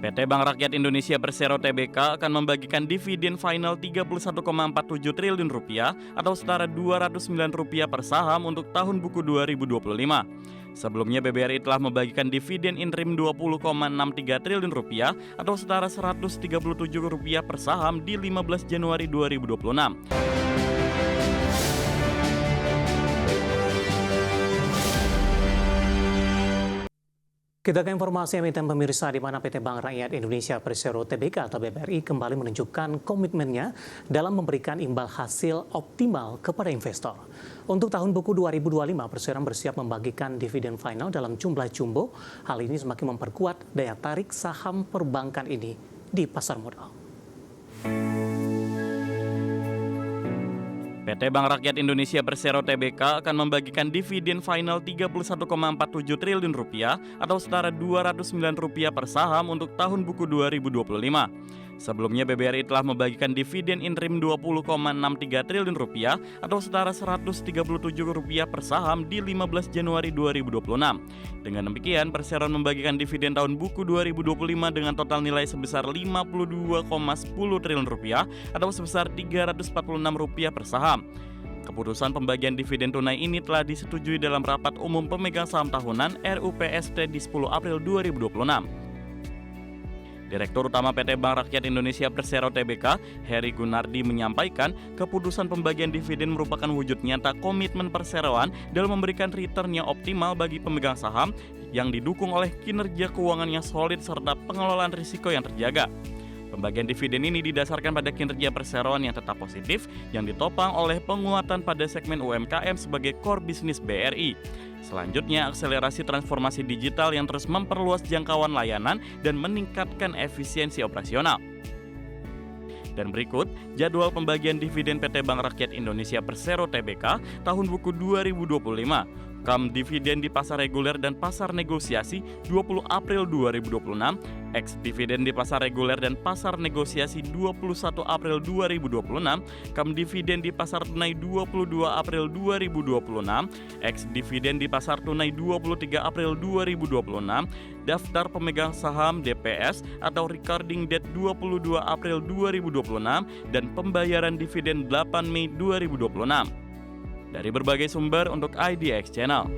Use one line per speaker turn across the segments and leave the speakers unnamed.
PT Bank Rakyat Indonesia Persero Tbk akan membagikan dividen final Rp31,47 triliun atau setara Rp209 per saham untuk tahun buku 2025. Sebelumnya BBRI telah membagikan dividen interim Rp20,63 triliun atau setara Rp137 per saham di 15 Januari 2026.
Kita ke informasi emiten pemirsa di mana PT Bank Rakyat Indonesia Persero Tbk atau BBRI kembali menunjukkan komitmennya dalam memberikan imbal hasil optimal kepada investor. Untuk tahun buku 2025, Persero bersiap membagikan dividen final dalam jumlah jumbo. Hal ini semakin memperkuat daya tarik saham perbankan ini di pasar modal.
PT Bank Rakyat Indonesia Persero Tbk akan membagikan dividen final Rp31,47 triliun atau setara Rp209 per saham untuk tahun buku 2025. Sebelumnya BBRI telah membagikan dividen interim Rp20,63 triliun atau setara Rp137 per saham di 15 Januari 2026. Dengan demikian, Persero membagikan dividen tahun buku 2025 dengan total nilai sebesar Rp52,10 triliun atau sebesar Rp346 per saham. Keputusan pembagian dividen tunai ini telah disetujui dalam rapat umum pemegang saham tahunan RUPST di 10 April 2026. Direktur Utama PT Bank Rakyat Indonesia Persero Tbk, Heri Gunardi menyampaikan keputusan pembagian dividen merupakan wujud nyata komitmen perseroan dalam memberikan return yang optimal bagi pemegang saham yang didukung oleh kinerja keuangan yang solid serta pengelolaan risiko yang terjaga. Pembagian dividen ini didasarkan pada kinerja perseroan yang tetap positif yang ditopang oleh penguatan pada segmen UMKM sebagai core bisnis BRI. Selanjutnya, akselerasi transformasi digital yang terus memperluas jangkauan layanan dan meningkatkan efisiensi operasional. Dan berikut jadwal pembagian dividen PT Bank Rakyat Indonesia Persero Tbk tahun buku 2025. Kam dividen di pasar reguler dan pasar negosiasi 20 April 2026, ex dividen di pasar reguler dan pasar negosiasi 21 April 2026, kam dividen di pasar tunai 22 April 2026, ex dividen di pasar tunai 23 April 2026, daftar pemegang saham DPS atau recording date 22 April 2026, dan pembayaran dividen 8 Mei 2026. Dari berbagai sumber untuk IDX Channel.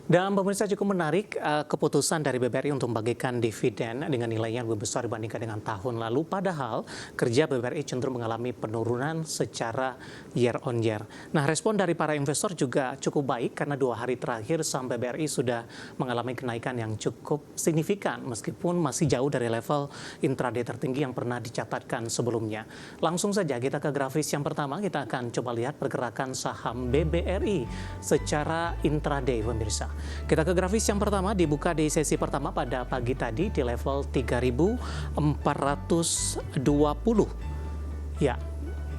Dan pemirsa, cukup menarik keputusan dari BBRI untuk membagikan dividen dengan nilai yang lebih besar dibandingkan dengan tahun lalu. Padahal kerja BBRI cenderung mengalami penurunan secara year on year. Nah, respon dari para investor juga cukup baik karena 2 hari terakhir saham BBRI sudah mengalami kenaikan yang cukup signifikan meskipun masih jauh dari level intraday tertinggi yang pernah dicatatkan sebelumnya. Langsung saja kita ke grafis yang pertama, kita akan coba lihat pergerakan saham BBRI secara intraday pemirsa. Kita ke grafis yang pertama, dibuka di sesi pertama pada pagi tadi di level 3.420. Ya,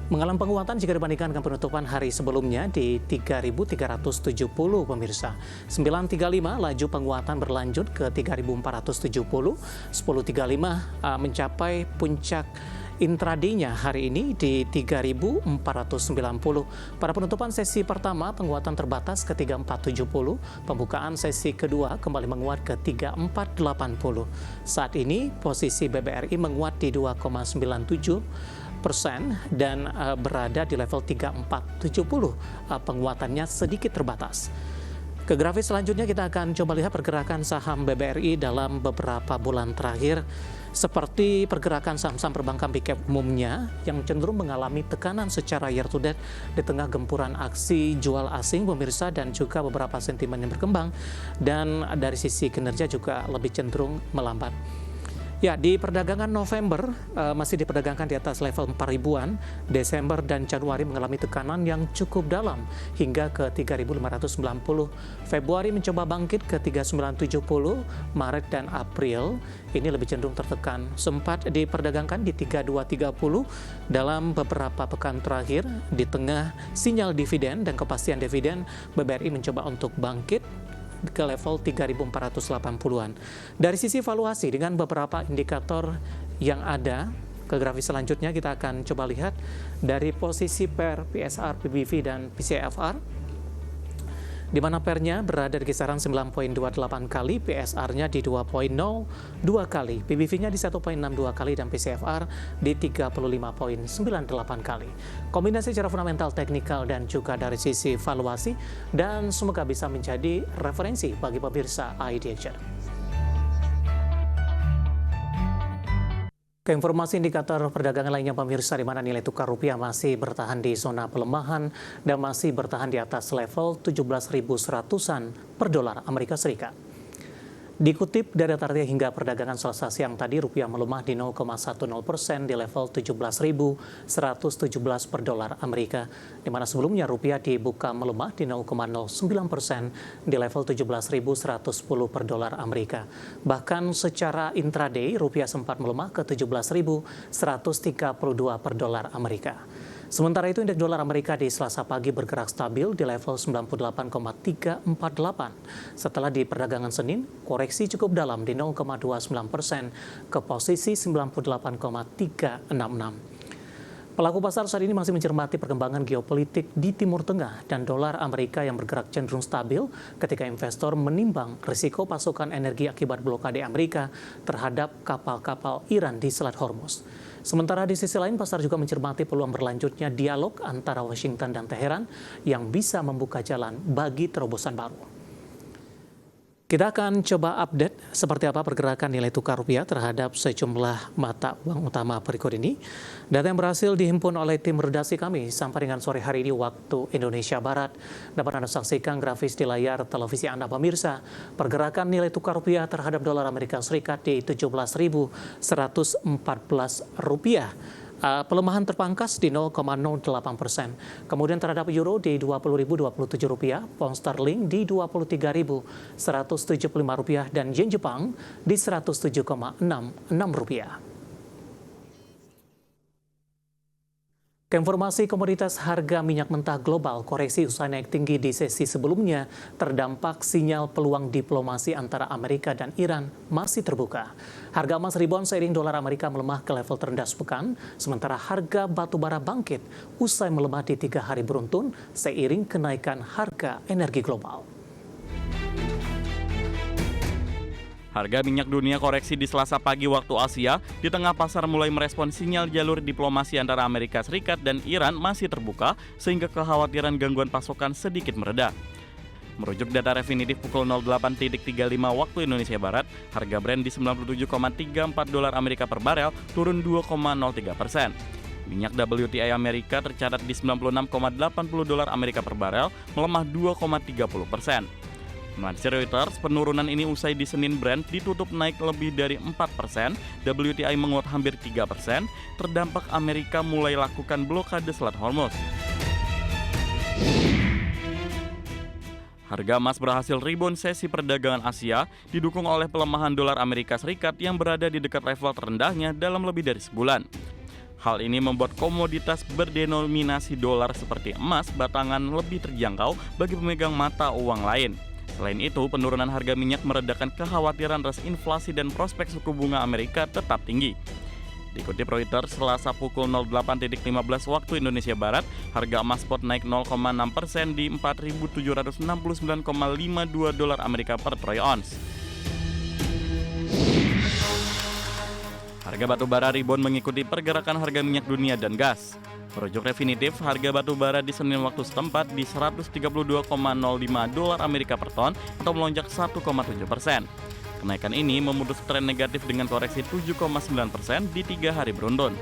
mengalami penguatan jika dibandingkan dengan penutupan hari sebelumnya di 3.370 pemirsa. 935 laju penguatan berlanjut ke 3.470. 1035 mencapai puncak intraday-nya hari ini di 3.490. Pada penutupan sesi pertama, penguatan terbatas ke 3.470. Pembukaan sesi kedua kembali menguat ke 3.480. Saat ini posisi BBRI menguat di 2,97% dan berada di level 3.470. Penguatannya sedikit terbatas. Ke grafis selanjutnya kita akan coba lihat pergerakan saham BBRI dalam beberapa bulan terakhir. Seperti pergerakan saham-saham perbankan big cap umumnya yang cenderung mengalami tekanan secara year to date di tengah gempuran aksi jual asing pemirsa dan juga beberapa sentimen yang berkembang, dan dari sisi kinerja juga lebih cenderung melambat. Ya, di perdagangan November masih diperdagangkan di atas level 4.000-an. Desember dan Januari mengalami tekanan yang cukup dalam hingga ke 3.590. Februari mencoba bangkit ke 3.970. Maret dan April ini lebih cenderung tertekan. Sempat diperdagangkan di 3.230 dalam beberapa pekan terakhir. Di tengah sinyal dividen dan kepastian dividen, BBRI mencoba untuk bangkit ke level 3.480-an. Dari sisi valuasi dengan beberapa indikator yang ada, ke grafis selanjutnya kita akan coba lihat dari posisi PER, PSR, PBV, dan PCFR. di mana pernya berada di kisaran 9,28 kali, PSR-nya di 2,02 kali, PBV-nya di 1,62 kali, dan PCFR di 35,98 kali. Kombinasi secara fundamental, teknikal, dan juga dari sisi valuasi, dan semoga bisa menjadi referensi bagi pemirsa IDXR. Ke informasi indikator perdagangan lainnya pemirsa, di mana nilai tukar rupiah masih bertahan di zona pelemahan dan masih bertahan di atas level 17.100-an per dolar Amerika Serikat. Dikutip dari data hingga perdagangan Selasa siang tadi, rupiah melemah di 0,10% di level 17.117 per dolar Amerika, di mana sebelumnya rupiah dibuka melemah di 0,09% di level 17.110 per dolar Amerika. Bahkan secara intraday, rupiah sempat melemah ke 17.132 per dolar Amerika. Sementara itu, indeks dolar Amerika di Selasa pagi bergerak stabil di level 98,348. Setelah di perdagangan Senin, koreksi cukup dalam di 0,29% ke posisi 98,366. Pelaku pasar saat ini masih mencermati perkembangan geopolitik di Timur Tengah dan dolar Amerika yang bergerak cenderung stabil ketika investor menimbang risiko pasokan energi akibat blokade Amerika terhadap kapal-kapal Iran di Selat Hormuz. Sementara di sisi lain, pasar juga mencermati peluang berlanjutnya dialog antara Washington dan Teheran yang bisa membuka jalan bagi terobosan baru. Kita akan coba update seperti apa pergerakan nilai tukar rupiah terhadap sejumlah mata uang utama berikut ini. Data yang berhasil dihimpun oleh tim redaksi kami sampai dengan sore hari ini waktu Indonesia Barat. Dapat Anda saksikan grafis di layar televisi Anda pemirsa. Pergerakan nilai tukar rupiah terhadap dolar Amerika Serikat di 17.114 rupiah. Pelemahan terpangkas di 0,08%. Kemudian terhadap euro di 20.027 rupiah, pound sterling di 23.175 rupiah, dan yen Jepang di 107,66 rupiah. Informasi komoditas harga minyak mentah global, koreksi usai naik tinggi di sesi sebelumnya terdampak sinyal peluang diplomasi antara Amerika dan Iran masih terbuka. Harga emas rebound seiring dolar Amerika melemah ke level terendah sepekan, sementara harga batu bara bangkit usai melemah di 3 hari beruntun seiring kenaikan harga energi global.
Harga minyak dunia koreksi di Selasa pagi waktu Asia, di tengah pasar mulai merespon sinyal jalur diplomasi antara Amerika Serikat dan Iran masih terbuka, sehingga kekhawatiran gangguan pasokan sedikit mereda. Merujuk data Refinitiv pukul 08.35 waktu Indonesia Barat, harga Brent di 97,34 dolar Amerika per barel turun 2,03%. Minyak WTI Amerika tercatat di 96,80 dolar Amerika per barel, melemah 2,30%. Melansir Reuters, penurunan ini usai di Senin Brent ditutup naik lebih dari 4%, WTI menguat hampir 3%, terdampak Amerika mulai lakukan blokade Selat Hormuz. Harga emas berhasil rebound sesi perdagangan Asia, didukung oleh pelemahan dolar Amerika Serikat yang berada di dekat level terendahnya dalam lebih dari sebulan. Hal ini membuat komoditas berdenominasi dolar seperti emas batangan lebih terjangkau bagi pemegang mata uang lain. Selain itu, penurunan harga minyak meredakan kekhawatiran ras inflasi dan prospek suku bunga Amerika tetap tinggi. Dikutip Reuters, Selasa pukul 08.15 waktu Indonesia Barat, harga emas spot naik 0,6% di 4.769,52 dolar Amerika per troy ounce. Harga batu bara rebound mengikuti pergerakan harga minyak dunia dan gas. Merujuk Refinitiv, harga batu bara di Senin waktu setempat di 132,05 dolar Amerika per ton atau melonjak 1,7%. Kenaikan ini memutus tren negatif dengan koreksi 7,9% di 3 hari beruntun.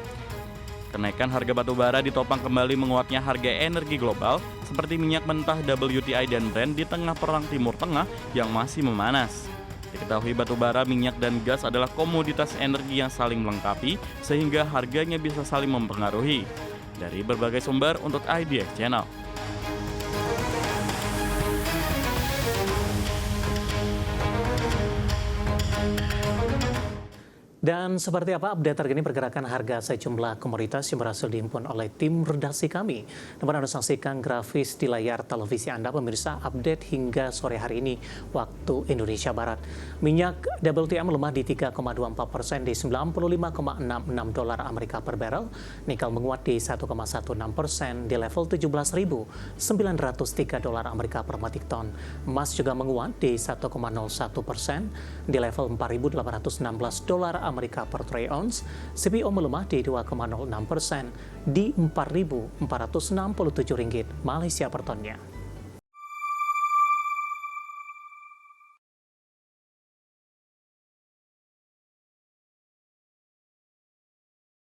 Kenaikan harga batu bara ditopang kembali menguatnya harga energi global seperti minyak mentah WTI dan Brent di tengah perang Timur Tengah yang masih memanas. Diketahui batu bara, minyak, dan gas adalah komoditas energi yang saling melengkapi sehingga harganya bisa saling mempengaruhi. Dari berbagai sumber untuk IDX Channel.
Dan seperti apa update terkini pergerakan harga sejumlah komoditas yang berhasil dihimpun oleh tim redaksi kami. Dapat Anda saksikan grafis di layar televisi Anda pemirsa update hingga sore hari ini waktu Indonesia Barat. Minyak WTI melemah di 3,24% di 95,66 dolar Amerika per barrel. Nikel menguat di 1,16% di level 17.903 dolar Amerika per metrik ton. Emas juga menguat di 1,01% di level 4.816 dolar Amerika per troy ounce. CPO melemah di 2,06% di 4.467 ringgit Malaysia per tonnya.